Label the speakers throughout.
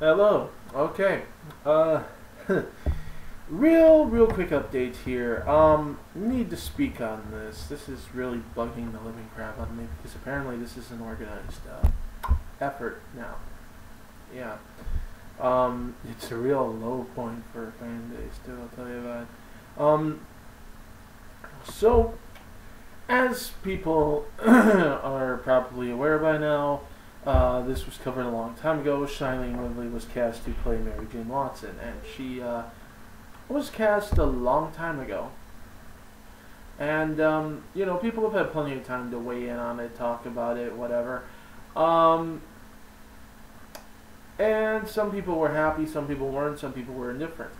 Speaker 1: Hello. Okay. Uh, real quick update here. Need to speak on this. This is really bugging the living crap out of me because apparently this is an organized effort now. Yeah. It's a real low point for a fan base too. I'll tell you that. So as people are probably aware by now, this was covered a long time ago. Shailene Woodley was cast to play Mary Jane Watson, and she was cast a long time ago. And, people have had plenty of time to weigh in on it, talk about it, whatever. And some people were happy, some people weren't, some people were indifferent.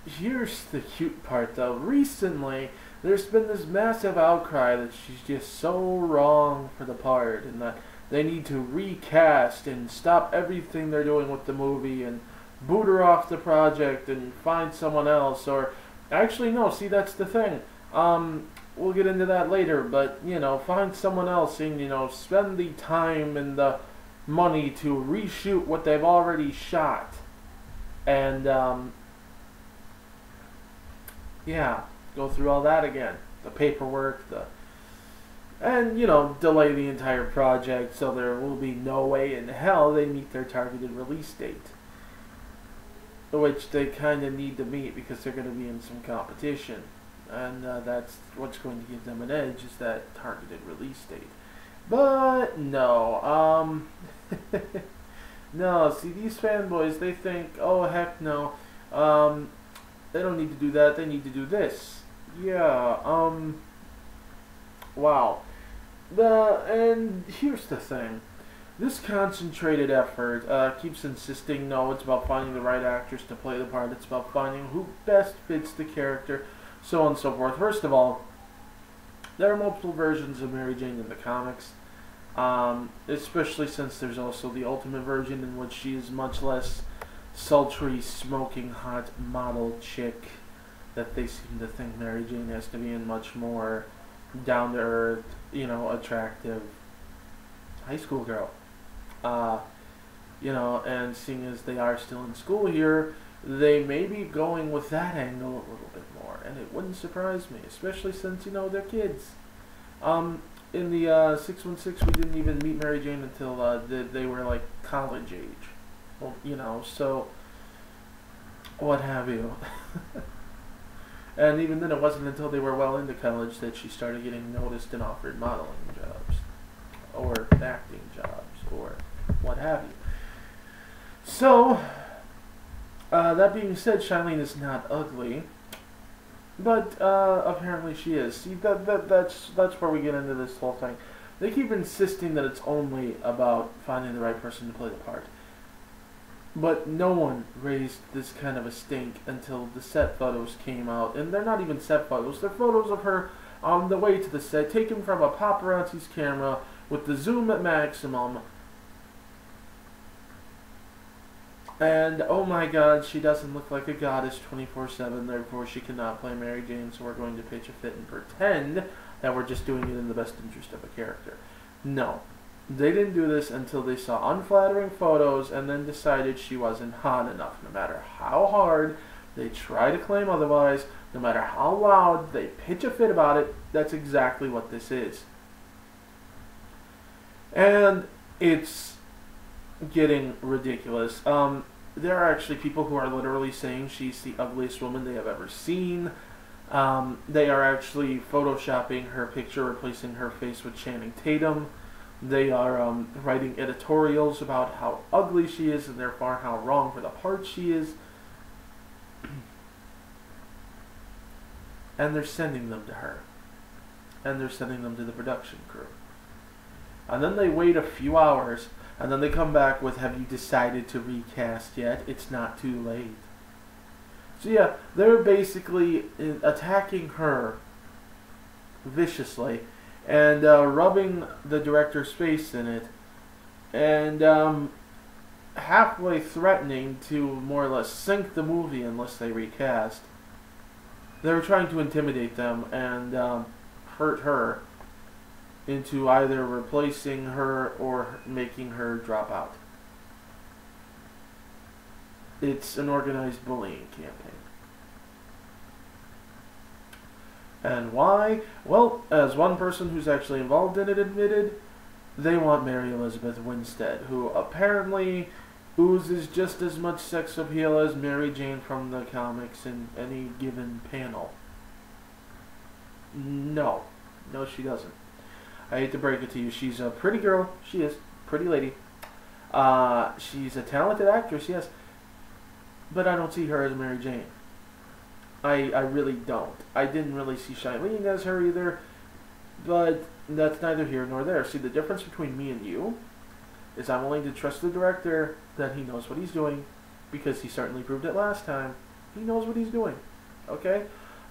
Speaker 1: Here's the cute part, though. Recently, there's been this massive outcry that she's just so wrong for the part, and that they need to recast and stop everything they're doing with the movie and boot her off the project and find someone else. Or actually, no. See, that's the thing. We'll get into that later. But find someone else and spend the time and the money to reshoot what they've already shot. And yeah, go through all that again. The paperwork, and delay the entire project so there will be no way in hell they meet their targeted release date. Which they kind of need to meet because they're going to be in some competition. And that's what's going to give them an edge, is that targeted release date. But no, no, see, these fanboys, they think, oh heck no, they don't need to do that, they need to do this. Yeah, wow. And here's the thing. This concentrated effort keeps insisting, no, it's about finding the right actress to play the part, it's about finding who best fits the character, so on and so forth. First of all, there are multiple versions of Mary Jane in the comics, especially since there's also the Ultimate version in which she is much less sultry, smoking hot model chick that they seem to think Mary Jane has to be, in much more down-to-earth, attractive high school girl. And seeing as they are still in school here, they may be going with that angle a little bit more, and it wouldn't surprise me, especially since, they're kids. In the 616, we didn't even meet Mary Jane until they were, like, college age. Well, so, what have you. And even then, it wasn't until they were well into college that she started getting noticed and offered modeling jobs, or acting jobs, or what have you. So, that being said, Shailene is not ugly, but apparently she is. See, that's where we get into this whole thing. They keep insisting that it's only about finding the right person to play the part. But no one raised this kind of a stink until the set photos came out. And they're not even set photos. They're photos of her on the way to the set, taken from a paparazzi's camera with the zoom at maximum. And, oh my god, she doesn't look like a goddess 24/7, therefore she cannot play Mary Jane, so we're going to pitch a fit and pretend that we're just doing it in the best interest of a character. No. They didn't do this until they saw unflattering photos and then decided she wasn't hot enough. No matter how hard they try to claim otherwise, no matter how loud they pitch a fit about it, that's exactly what this is. And it's getting ridiculous. There are actually people who are literally saying she's the ugliest woman they have ever seen. They are actually photoshopping her picture, replacing her face with Channing Tatum. They are writing editorials about how ugly she is and therefore how wrong for the part she is. And they're sending them to her. And they're sending them to the production crew. And then they wait a few hours, and then they come back with, have you decided to recast yet? It's not too late. So yeah, they're basically attacking her viciously and rubbing the director's face in it, and halfway threatening to more or less sink the movie unless they recast. They're trying to intimidate them and hurt her into either replacing her or making her drop out. It's an organized bullying campaign. And why? Well, as one person who's actually involved in it admitted, they want Mary Elizabeth Winstead, who apparently oozes just as much sex appeal as Mary Jane from the comics in any given panel. No. No, she doesn't. I hate to break it to you. She's a pretty girl. She is. Pretty lady. She's a talented actress, yes. But I don't see her as Mary Jane. I really don't. I didn't really see Shailene as her either. But that's neither here nor there. See, the difference between me and you is I'm willing to trust the director that he knows what he's doing, because he certainly proved it last time. He knows what he's doing. Okay?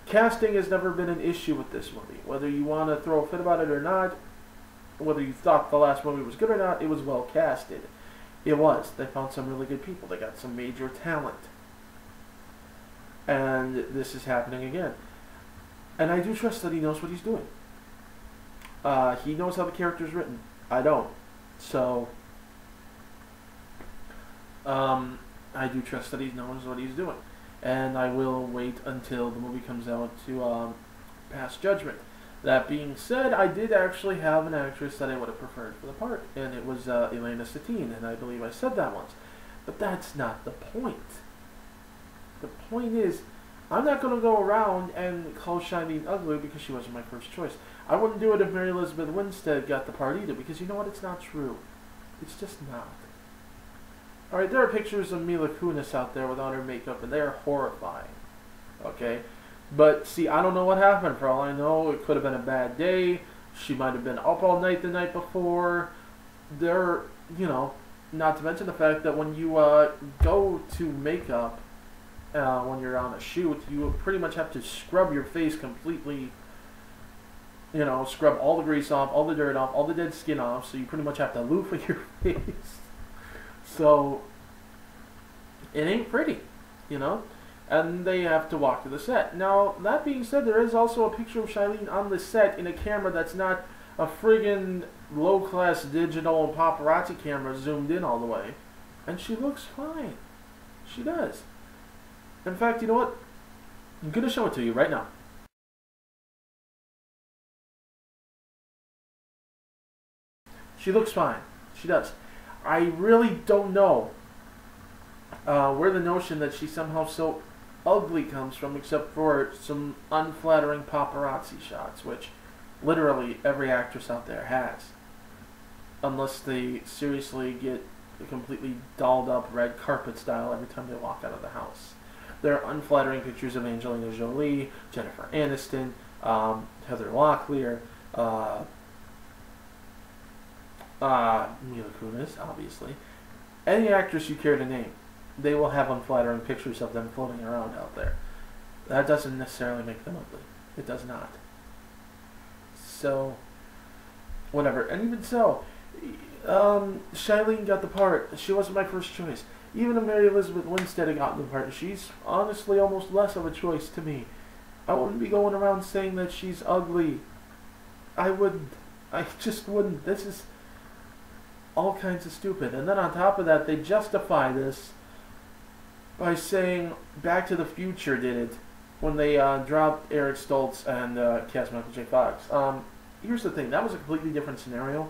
Speaker 1: Casting has never been an issue with this movie. Whether you want to throw a fit about it or not, whether you thought the last movie was good or not, it was well casted. It was. They found some really good people. They got some major talent. And this is happening again. And I do trust that he knows what he's doing. He knows how the character's written. I don't. So, I do trust that he knows what he's doing. And I will wait until the movie comes out to pass judgment. That being said, I did actually have an actress that I would have preferred for the part, and it was Elena Satine, and I believe I said that once. But that's not the point. The point is, I'm not going to go around and call Shailene ugly because she wasn't my first choice. I wouldn't do it if Mary Elizabeth Winstead got the part either, because you know what? It's not true. It's just not. Alright, there are pictures of Mila Kunis out there without her makeup, and they are horrifying. Okay? But, see, I don't know what happened. For all I know, it could have been a bad day. She might have been up all night the night before. There, you know, not to mention the fact that when you go to makeup, when you're on a shoot, you pretty much have to scrub your face completely. You know, scrub all the grease off, all the dirt off, all the dead skin off, so you pretty much have to loofah your face. So, it ain't pretty, you know? And they have to walk to the set. Now, that being said, there is also a picture of Shailene on the set in a camera that's not a friggin' low-class digital paparazzi camera zoomed in all the way. And she looks fine. She does. In fact, you know what? I'm going to show it to you right now. She looks fine. She does. I really don't know where the notion that she's somehow so ugly comes from, except for some unflattering paparazzi shots, which literally every actress out there has. Unless they seriously get completely dolled up red carpet style every time they walk out of the house. There are unflattering pictures of Angelina Jolie, Jennifer Aniston, Heather Locklear, Mila Kunis, obviously. Any actress you care to name, they will have unflattering pictures of them floating around out there. That doesn't necessarily make them ugly. It does not. So, whatever. And even so, Shailene got the part. She wasn't my first choice. Even if Mary Elizabeth Winstead had gotten the part, she's honestly almost less of a choice to me. I wouldn't be going around saying that she's ugly. I wouldn't. I just wouldn't. This is all kinds of stupid. And then on top of that, they justify this by saying Back to the Future did it when they dropped Eric Stoltz and cast Michael J. Fox. Here's the thing. That was a completely different scenario.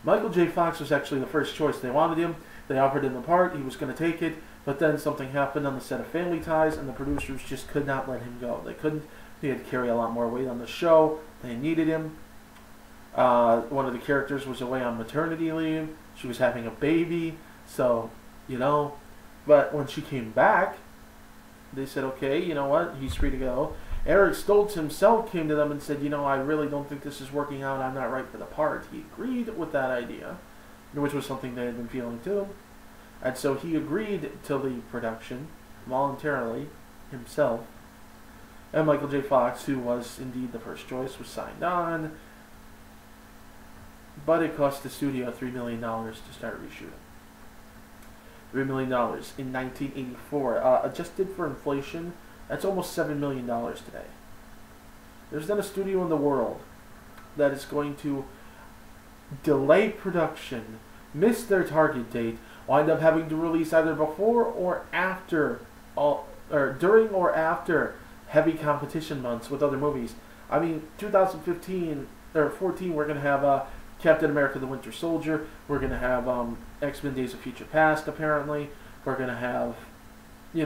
Speaker 1: Michael J. Fox was actually the first choice. They wanted him. They offered him the part. He was going to take it. But then something happened on the set of Family Ties, and the producers just could not let him go. They couldn't. He had to carry a lot more weight on the show. They needed him. One of the characters was away on maternity leave. She was having a baby. So, you know. But when she came back, they said, okay, you know what? He's free to go. Eric Stoltz himself came to them and said, you know, I really don't think this is working out. I'm not right for the part. He agreed with that idea, which was something they had been feeling too. And so he agreed to leave production voluntarily himself. And Michael J. Fox, who was indeed the first choice, was signed on. But it cost the studio $3 million to start reshooting. $3 million in 1984. Adjusted for inflation, that's almost $7 million today. There's not a studio in the world that is going to delay production miss their target date, wind up having to release either before or after, or during or after heavy competition months with other movies. I mean, 2015 or 14, we're gonna have Captain America: The Winter Soldier. We're gonna have X-Men: Days of Future Past. Apparently, we're gonna have,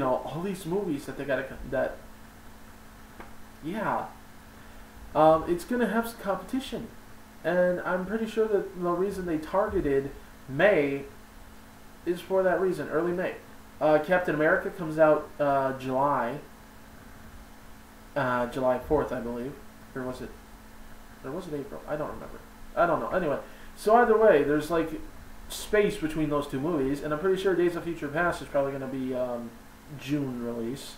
Speaker 1: all these movies that they gotta it's gonna have some competition, and I'm pretty sure that the reason they targeted May is for that reason, early May. Captain America comes out July 4th, I believe, or was it April? I don't remember. I don't know. Anyway, so either way, there's like space between those two movies, and I'm pretty sure Days of Future Past is probably going to be June release.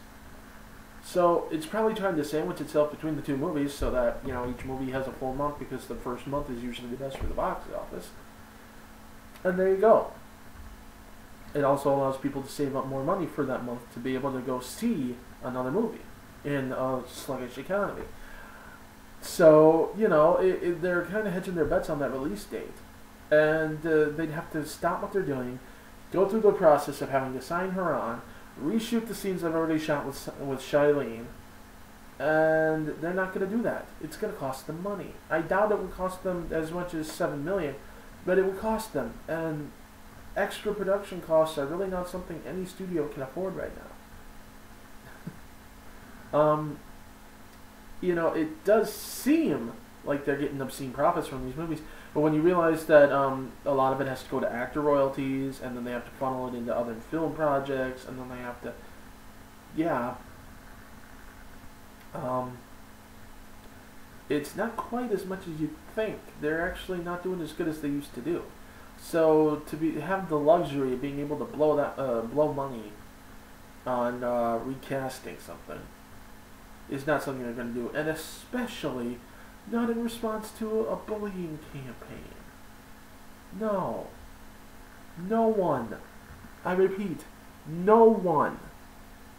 Speaker 1: So it's probably trying to sandwich itself between the two movies so that, each movie has a full month, because the first month is usually the best for the box office. And there you go. It also allows people to save up more money for that month to be able to go see another movie in a sluggish economy. So, they're kind of hedging their bets on that release date. And they'd have to stop what they're doing, go through the process of having to sign her on, reshoot the scenes they've already shot with Shailene, and they're not going to do that. It's going to cost them money. I doubt it would cost them as much as $7 million, but it would cost them. And extra production costs are really not something any studio can afford right now. It does seem like they're getting obscene profits from these movies, but when you realize that a lot of it has to go to actor royalties, and then they have to funnel it into other film projects, and then they have to, it's not quite as much as you'd think. They're actually not doing as good as they used to do. So to have the luxury of being able to blow money on recasting something is not something they're going to do, and especially not in response to a bullying campaign. No one, I repeat, no one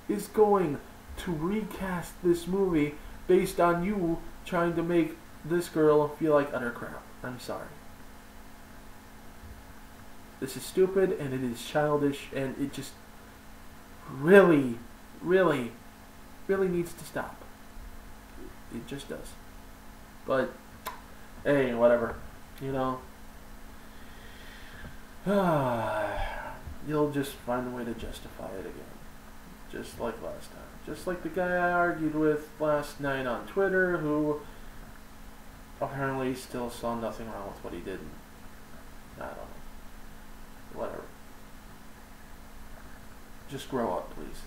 Speaker 1: is going to recast this movie based on you trying to make this girl feel like utter crap. I'm sorry. This is stupid, and it is childish, and it just really, really, really needs to stop. It just does. But, hey, whatever. You'll just find a way to justify it again. Just like last time. Just like the guy I argued with last night on Twitter, who apparently still saw nothing wrong with what he did. I don't know. Whatever. Just grow up, please.